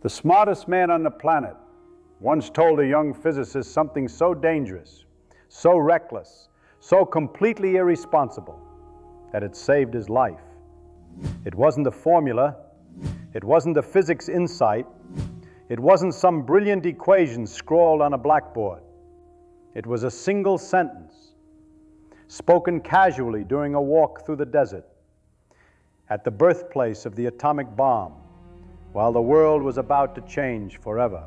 The smartest man on the planet once told a young physicist something so dangerous, so reckless, so completely irresponsible that it saved his life. It wasn't a formula, it wasn't a physics insight, it wasn't some brilliant equation scrawled on a blackboard. It was a single sentence, spoken casually during a walk through the desert, at the birthplace of the atomic bomb, while the world was about to change forever.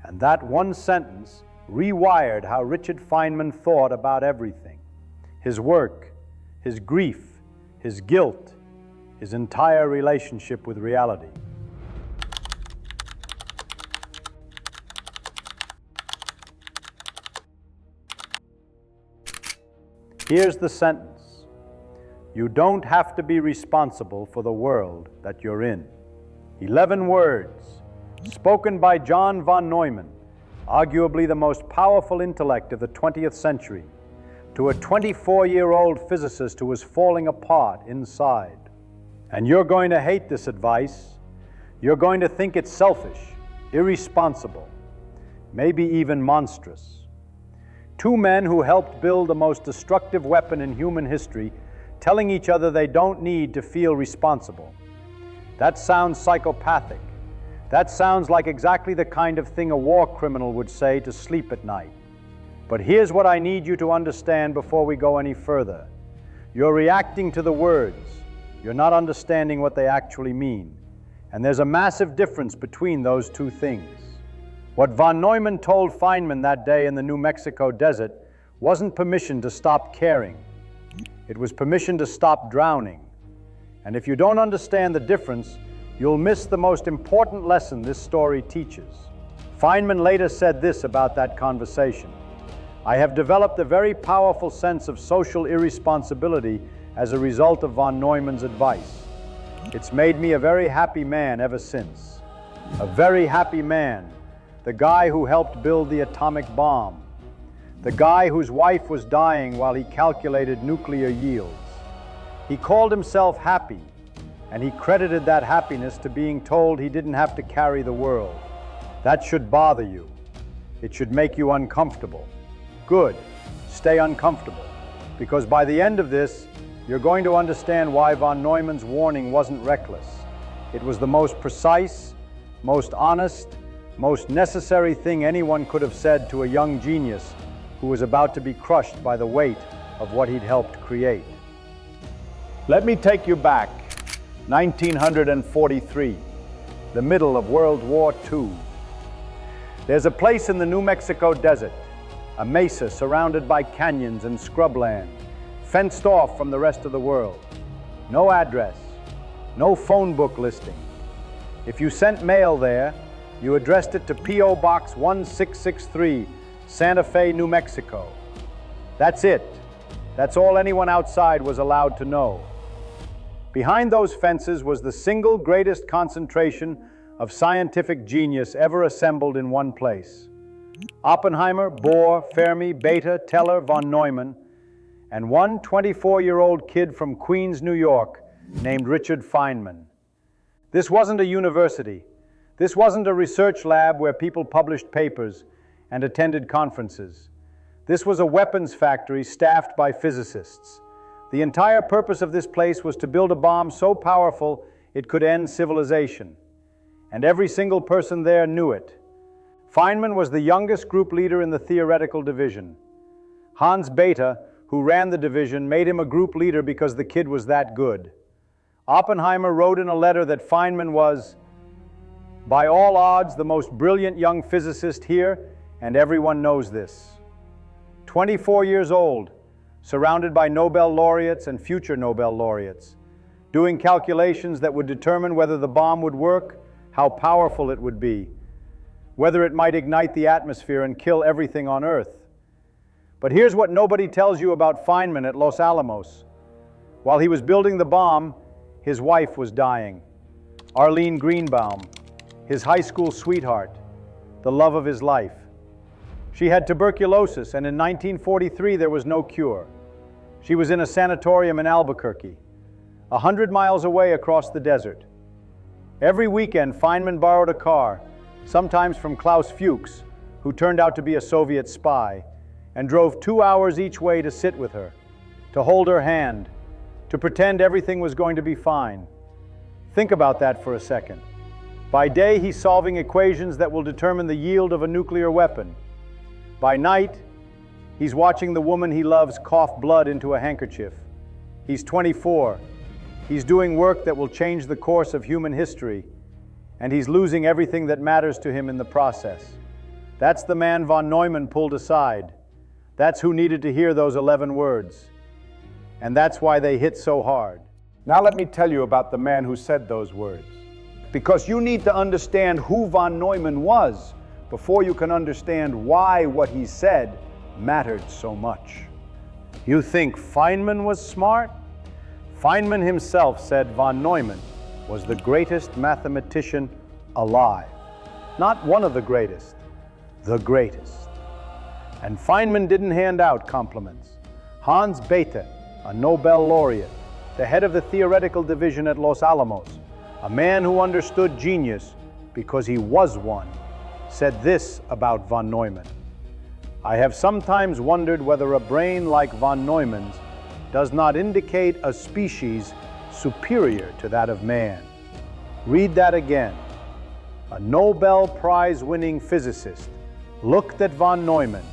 And that one sentence rewired how Richard Feynman thought about everything: his work, his grief, his guilt, his entire relationship with reality. Here's the sentence: you don't have to be responsible for the world that you're in. 11 words, spoken by John von Neumann, arguably the most powerful intellect of the 20th century, to a 24-year-old physicist who was falling apart inside. And you're going to hate this advice. You're going to think it's selfish, irresponsible, maybe even monstrous. Two men who helped build the most destructive weapon in human history, telling each other they don't need to feel responsible. That sounds psychopathic. That sounds like exactly the kind of thing a war criminal would say to sleep at night. But here's what I need you to understand before we go any further. You're reacting to the words. You're not understanding what they actually mean. And there's a massive difference between those two things. What von Neumann told Feynman that day in the New Mexico desert wasn't permission to stop caring. It was permission to stop drowning. And if you don't understand the difference, you'll miss the most important lesson this story teaches. Feynman later said this about that conversation: I have developed a very powerful sense of social irresponsibility as a result of von Neumann's advice. It's made me a very happy man ever since. A very happy man, the guy who helped build the atomic bomb, the guy whose wife was dying while he calculated nuclear yields. He called himself happy, and he credited that happiness to being told he didn't have to carry the world. That should bother you. It should make you uncomfortable. Good, stay uncomfortable, because by the end of this, you're going to understand why von Neumann's warning wasn't reckless. It was the most precise, most honest, most necessary thing anyone could have said to a young genius who was about to be crushed by the weight of what he'd helped create. Let me take you back, 1943, the middle of World War II. There's a place in the New Mexico desert, a mesa surrounded by canyons and scrubland, fenced off from the rest of the world. No address, no phone book listing. If you sent mail there, you addressed it to P.O. Box 1663, Santa Fe, New Mexico. That's it. That's all anyone outside was allowed to know. Behind those fences was the single greatest concentration of scientific genius ever assembled in one place. Oppenheimer, Bohr, Fermi, Bethe, Teller, von Neumann, and one 24-year-old kid from Queens, New York, named Richard Feynman. This wasn't a university. This wasn't a research lab where people published papers and attended conferences. This was a weapons factory staffed by physicists. The entire purpose of this place was to build a bomb so powerful it could end civilization. And every single person there knew it. Feynman was the youngest group leader in the theoretical division. Hans Bethe, who ran the division, made him a group leader because the kid was that good. Oppenheimer wrote in a letter that Feynman was, by all odds, the most brilliant young physicist here, and everyone knows this. 24 years old, surrounded by Nobel laureates and future Nobel laureates, doing calculations that would determine whether the bomb would work, how powerful it would be, whether it might ignite the atmosphere and kill everything on Earth. But here's what nobody tells you about Feynman at Los Alamos. While he was building the bomb, his wife was dying. Arlene Greenbaum, his high school sweetheart, the love of his life. She had tuberculosis, and in 1943 there was no cure. She was in a sanatorium in Albuquerque, 100 miles away across the desert. Every weekend, Feynman borrowed a car, sometimes from Klaus Fuchs, who turned out to be a Soviet spy, and drove 2 hours each way to sit with her, to hold her hand, to pretend everything was going to be fine. Think about that for a second. By day, he's solving equations that will determine the yield of a nuclear weapon. By night, he's watching the woman he loves cough blood into a handkerchief. He's 24. He's doing work that will change the course of human history, and he's losing everything that matters to him in the process. That's the man von Neumann pulled aside. That's who needed to hear those 11 words. And that's why they hit so hard. Now let me tell you about the man who said those words. Because you need to understand who von Neumann was before you can understand why what he said mattered so much. You think Feynman was smart? Feynman himself said von Neumann was the greatest mathematician alive. Not one of the greatest, the greatest. And Feynman didn't hand out compliments. Hans Bethe, a Nobel laureate, the head of the theoretical division at Los Alamos, a man who understood genius because he was one, said this about von Neumann. I have sometimes wondered whether a brain like von Neumann's does not indicate a species superior to that of man. Read that again. A Nobel Prize-winning physicist looked at von Neumann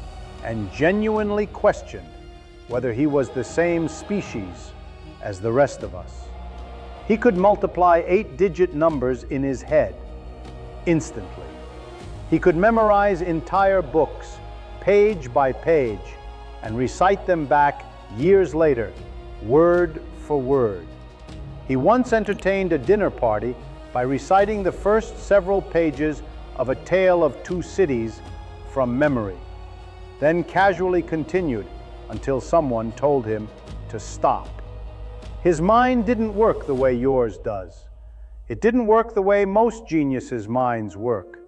and genuinely questioned whether he was the same species as the rest of us. He could multiply 8-digit numbers in his head instantly. He could memorize entire books, page by page, and recite them back years later, word for word. He once entertained a dinner party by reciting the first several pages of A Tale of Two Cities from memory, then casually continued until someone told him to stop. His mind didn't work the way yours does. It didn't work the way most geniuses' minds work.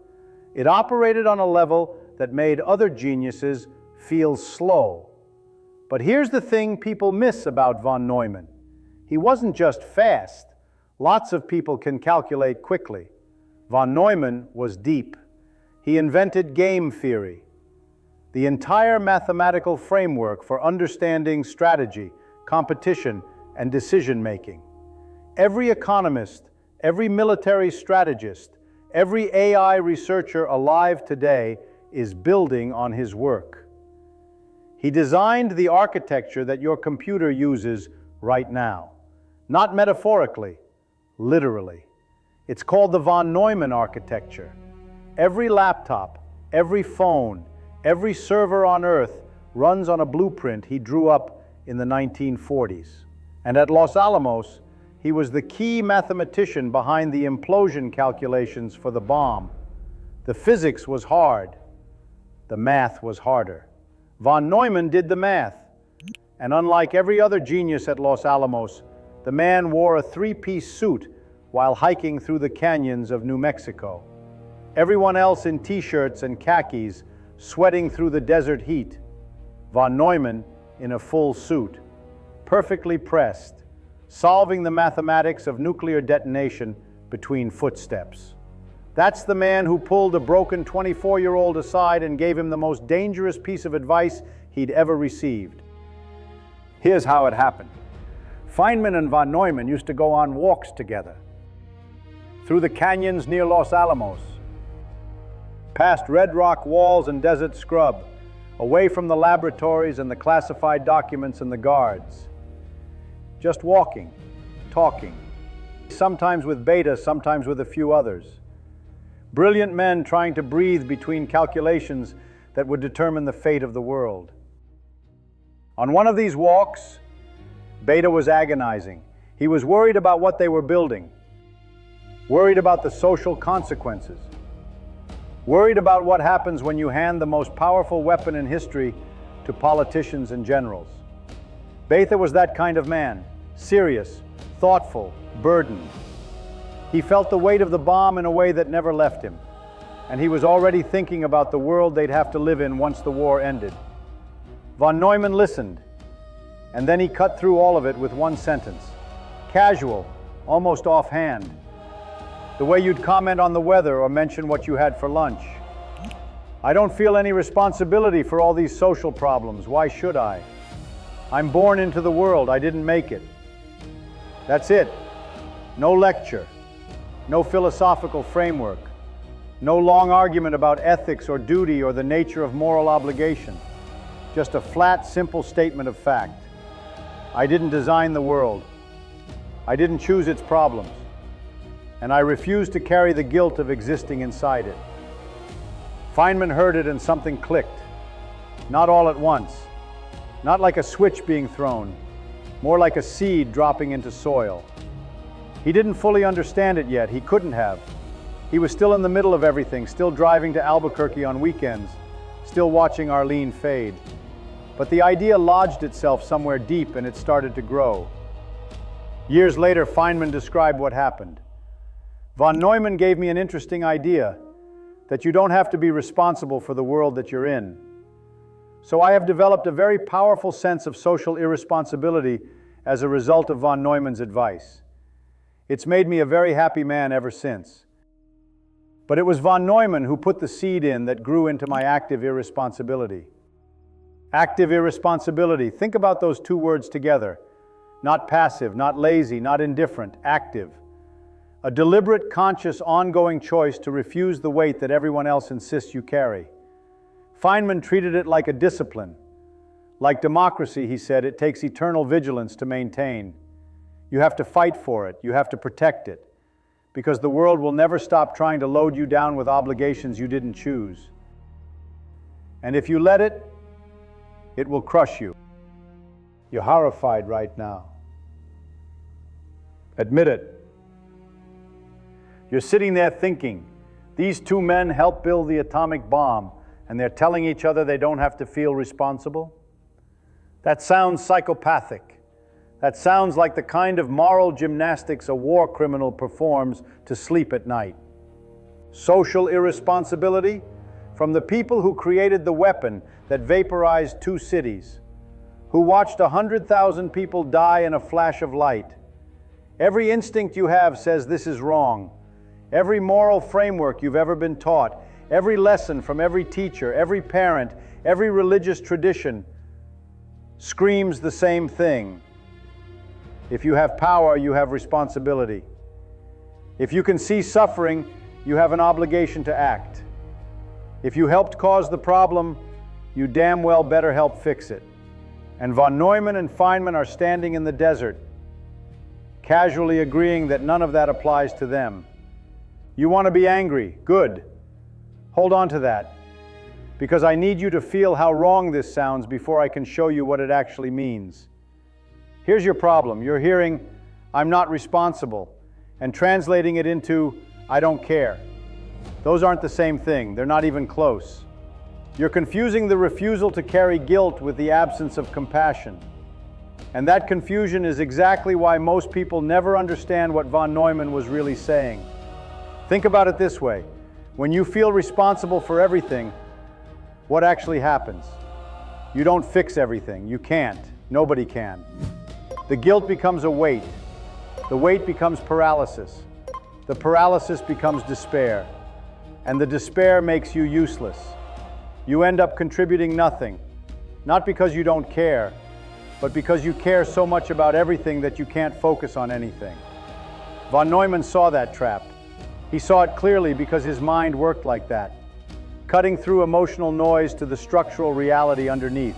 It operated on a level that made other geniuses feel slow. But here's the thing people miss about von Neumann. He wasn't just fast. Lots of people can calculate quickly. Von Neumann was deep. He invented game theory, the entire mathematical framework for understanding strategy, competition, and decision-making. Every economist, every military strategist, every AI researcher alive today is building on his work. He designed the architecture that your computer uses right now. Not metaphorically, literally. It's called the von Neumann architecture. Every laptop, every phone, every server on Earth runs on a blueprint he drew up in the 1940s. And at Los Alamos, he was the key mathematician behind the implosion calculations for the bomb. The physics was hard. The math was harder. Von Neumann did the math. And unlike every other genius at Los Alamos, the man wore a three-piece suit while hiking through the canyons of New Mexico. Everyone else in t-shirts and khakis, sweating through the desert heat. Von Neumann in a full suit, perfectly pressed, solving the mathematics of nuclear detonation between footsteps. That's the man who pulled a broken 24-year-old aside and gave him the most dangerous piece of advice he'd ever received. Here's how it happened. Feynman and von Neumann used to go on walks together, through the canyons near Los Alamos, past red rock walls and desert scrub, away from the laboratories and the classified documents and the guards. Just walking, talking, sometimes with Bethe, sometimes with a few others. Brilliant men trying to breathe between calculations that would determine the fate of the world. On one of these walks, Bethe was agonizing. He was worried about what they were building, worried about the social consequences, worried about what happens when you hand the most powerful weapon in history to politicians and generals. Bethe was that kind of man, serious, thoughtful, burdened. He felt the weight of the bomb in a way that never left him, and he was already thinking about the world they'd have to live in once the war ended. Von Neumann listened, and then he cut through all of it with one sentence, casual, almost offhand. The way you'd comment on the weather or mention what you had for lunch. I don't feel any responsibility for all these social problems. Why should I? I'm born into the world. I didn't make it. That's it. No lecture. No philosophical framework. No long argument about ethics or duty or the nature of moral obligation. Just a flat, simple statement of fact. I didn't design the world. I didn't choose its problems. And I refuse to carry the guilt of existing inside it. Feynman heard it and something clicked. Not all at once. Not like a switch being thrown. More like a seed dropping into soil. He didn't fully understand it yet. He couldn't have. He was still in the middle of everything, still driving to Albuquerque on weekends, still watching Arlene fade. But the idea lodged itself somewhere deep and it started to grow. Years later, Feynman described what happened. Von Neumann gave me an interesting idea, that you don't have to be responsible for the world that you're in. So I have developed a very powerful sense of social irresponsibility as a result of von Neumann's advice. It's made me a very happy man ever since. But it was von Neumann who put the seed in that grew into my active irresponsibility. Active irresponsibility. Think about those two words together. Not passive, not lazy, not indifferent, active. A deliberate, conscious, ongoing choice to refuse the weight that everyone else insists you carry. Feynman treated it like a discipline. Like democracy, he said, it takes eternal vigilance to maintain. You have to fight for it, you have to protect it, because the world will never stop trying to load you down with obligations you didn't choose. And if you let it, it will crush you. You're horrified right now. Admit it. You're sitting there thinking, these two men helped build the atomic bomb, and they're telling each other they don't have to feel responsible? That sounds psychopathic. That sounds like the kind of moral gymnastics a war criminal performs to sleep at night. Social irresponsibility? From the people who created the weapon that vaporized 2 cities, who watched 100,000 people die in a flash of light. Every instinct you have says this is wrong. Every moral framework you've ever been taught, every lesson from every teacher, every parent, every religious tradition screams the same thing. If you have power, you have responsibility. If you can see suffering, you have an obligation to act. If you helped cause the problem, you damn well better help fix it. And von Neumann and Feynman are standing in the desert, casually agreeing that none of that applies to them. You want to be angry? Good. Hold on to that, because I need you to feel how wrong this sounds before I can show you what it actually means. Here's your problem. You're hearing, I'm not responsible, and translating it into, I don't care. Those aren't the same thing. They're not even close. You're confusing the refusal to carry guilt with the absence of compassion. And that confusion is exactly why most people never understand what von Neumann was really saying. Think about it this way. When you feel responsible for everything, what actually happens? You don't fix everything. You can't. Nobody can. The guilt becomes a weight. The weight becomes paralysis. The paralysis becomes despair. And the despair makes you useless. You end up contributing nothing. Not because you don't care, but because you care so much about everything that you can't focus on anything. Von Neumann saw that trap. He saw it clearly because his mind worked like that, cutting through emotional noise to the structural reality underneath.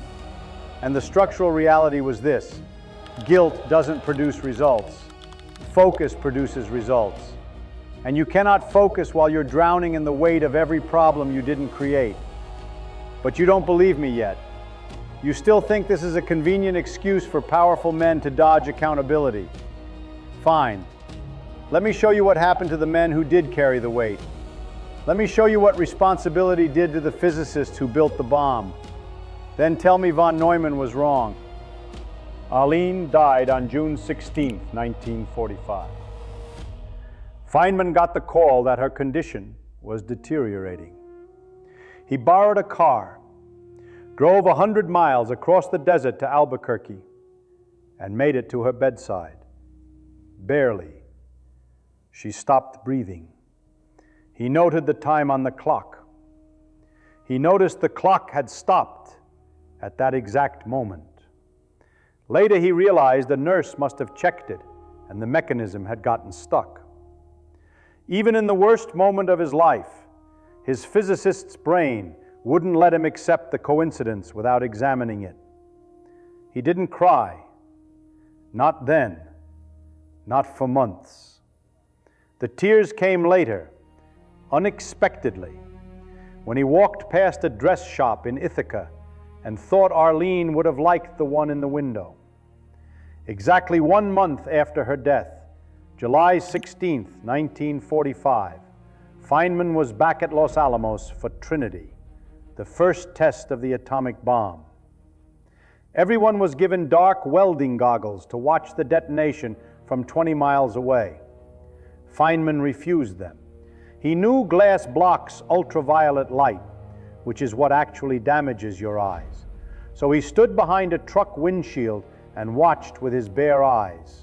And the structural reality was this: guilt doesn't produce results. Focus produces results. And you cannot focus while you're drowning in the weight of every problem you didn't create. But you don't believe me yet. You still think this is a convenient excuse for powerful men to dodge accountability. Fine. Let me show you what happened to the men who did carry the weight. Let me show you what responsibility did to the physicists who built the bomb. Then tell me von Neumann was wrong. Arlene died on June 16, 1945. Feynman got the call that her condition was deteriorating. He borrowed a car, drove 100 miles across the desert to Albuquerque, and made it to her bedside. Barely. She stopped breathing. He noted the time on the clock. He noticed the clock had stopped at that exact moment. Later he realized a nurse must have checked it and the mechanism had gotten stuck. Even in the worst moment of his life, his physicist's brain wouldn't let him accept the coincidence without examining it. He didn't cry. Not then. Not for months. The tears came later, unexpectedly, when he walked past a dress shop in Ithaca and thought Arlene would have liked the one in the window. Exactly 1 month after her death, July 16, 1945, Feynman was back at Los Alamos for Trinity, the first test of the atomic bomb. Everyone was given dark welding goggles to watch the detonation from 20 miles away. Feynman refused them. He knew glass blocks ultraviolet light, which is what actually damages your eyes. So he stood behind a truck windshield and watched with his bare eyes.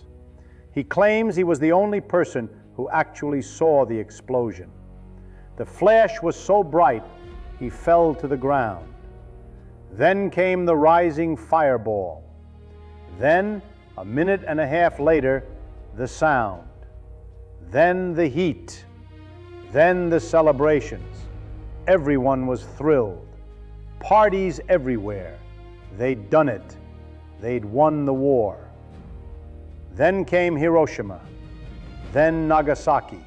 He claims he was the only person who actually saw the explosion. The flash was so bright, he fell to the ground. Then came the rising fireball. Then, a minute and a half later, the sound. Then the heat. Then the celebrations. Everyone was thrilled. Parties everywhere. They'd done it. They'd won the war. Then came Hiroshima. Then Nagasaki.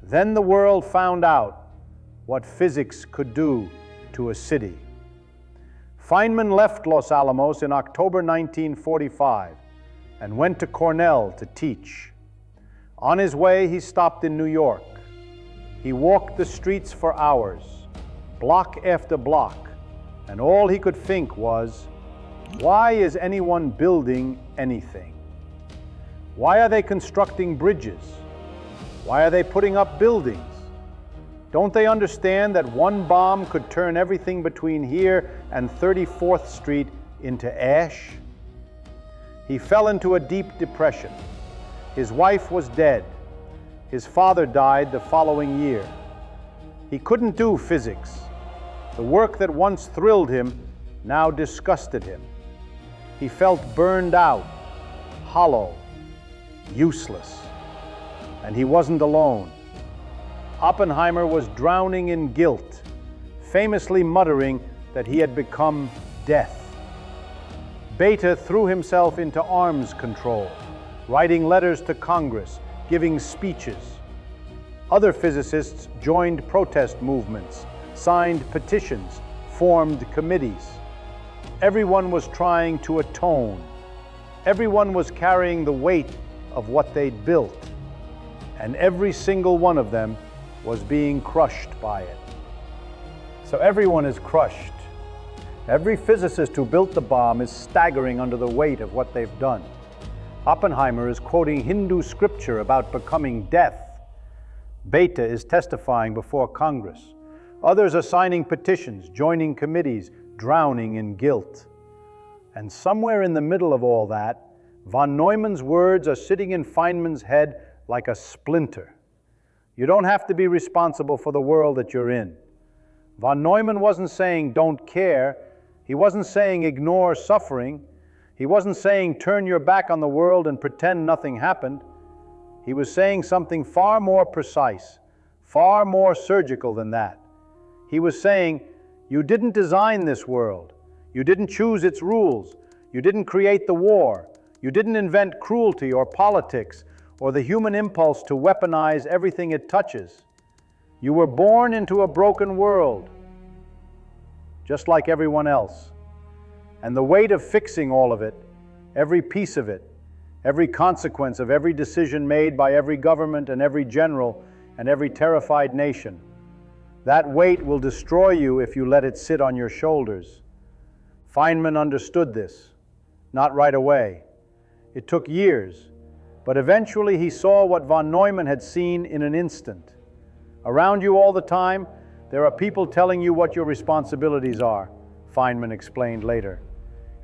Then the world found out what physics could do to a city. Feynman left Los Alamos in October 1945 and went to Cornell to teach. On his way, he stopped in New York. He walked the streets for hours, block after block, and all he could think was, why is anyone building anything? Why are they constructing bridges? Why are they putting up buildings? Don't they understand that one bomb could turn everything between here and 34th Street into ash? He fell into a deep depression. His wife was dead. His father died the following year. He couldn't do physics. The work that once thrilled him now disgusted him. He felt burned out, hollow, useless. And he wasn't alone. Oppenheimer was drowning in guilt, famously muttering that he had become death. Bethe threw himself into arms control, writing letters to Congress, giving speeches. Other physicists joined protest movements, signed petitions, formed committees. Everyone was trying to atone. Everyone was carrying the weight of what they'd built. And every single one of them was being crushed by it. So everyone is crushed. Every physicist who built the bomb is staggering under the weight of what they've done. Oppenheimer is quoting Hindu scripture about becoming death. Bethe is testifying before Congress. Others are signing petitions, joining committees, drowning in guilt. And somewhere in the middle of all that, von Neumann's words are sitting in Feynman's head like a splinter. You don't have to be responsible for the world that you're in. Von Neumann wasn't saying don't care. He wasn't saying ignore suffering. He wasn't saying turn your back on the world and pretend nothing happened. He was saying something far more precise, far more surgical than that. He was saying, you didn't design this world. You didn't choose its rules. You didn't create the war. You didn't invent cruelty or politics or the human impulse to weaponize everything it touches. You were born into a broken world, just like everyone else. And the weight of fixing all of it, every piece of it, every consequence of every decision made by every government and every general and every terrified nation, that weight will destroy you if you let it sit on your shoulders. Feynman understood this, not right away. It took years, but eventually he saw what von Neumann had seen in an instant. Around you all the time, there are people telling you what your responsibilities are, Feynman explained later.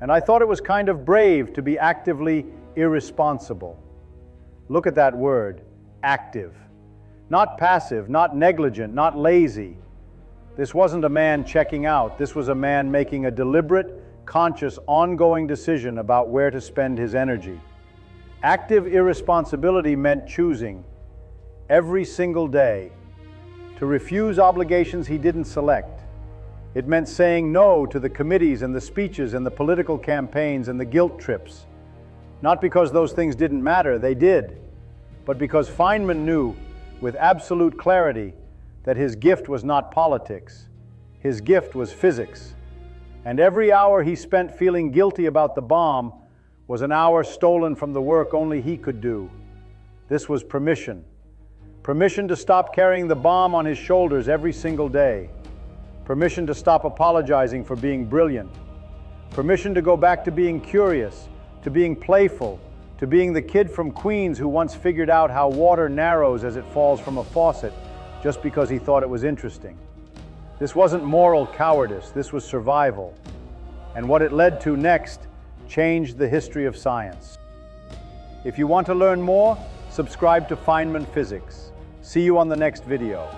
And I thought it was kind of brave to be actively irresponsible. Look at that word, active. Not passive, not negligent, not lazy. This wasn't a man checking out. This was a man making a deliberate, conscious, ongoing decision about where to spend his energy. Active irresponsibility meant choosing, every single day, to refuse obligations he didn't select. It meant saying no to the committees and the speeches and the political campaigns and the guilt trips. Not because those things didn't matter, they did, but because Feynman knew with absolute clarity that his gift was not politics. His gift was physics. And every hour he spent feeling guilty about the bomb was an hour stolen from the work only he could do. This was permission. Permission to stop carrying the bomb on his shoulders every single day. Permission to stop apologizing for being brilliant. Permission to go back to being curious, to being playful, to being the kid from Queens who once figured out how water narrows as it falls from a faucet just because he thought it was interesting. This wasn't moral cowardice, this was survival. And what it led to next changed the history of science. If you want to learn more, subscribe to Feynman Physics. See you on the next video.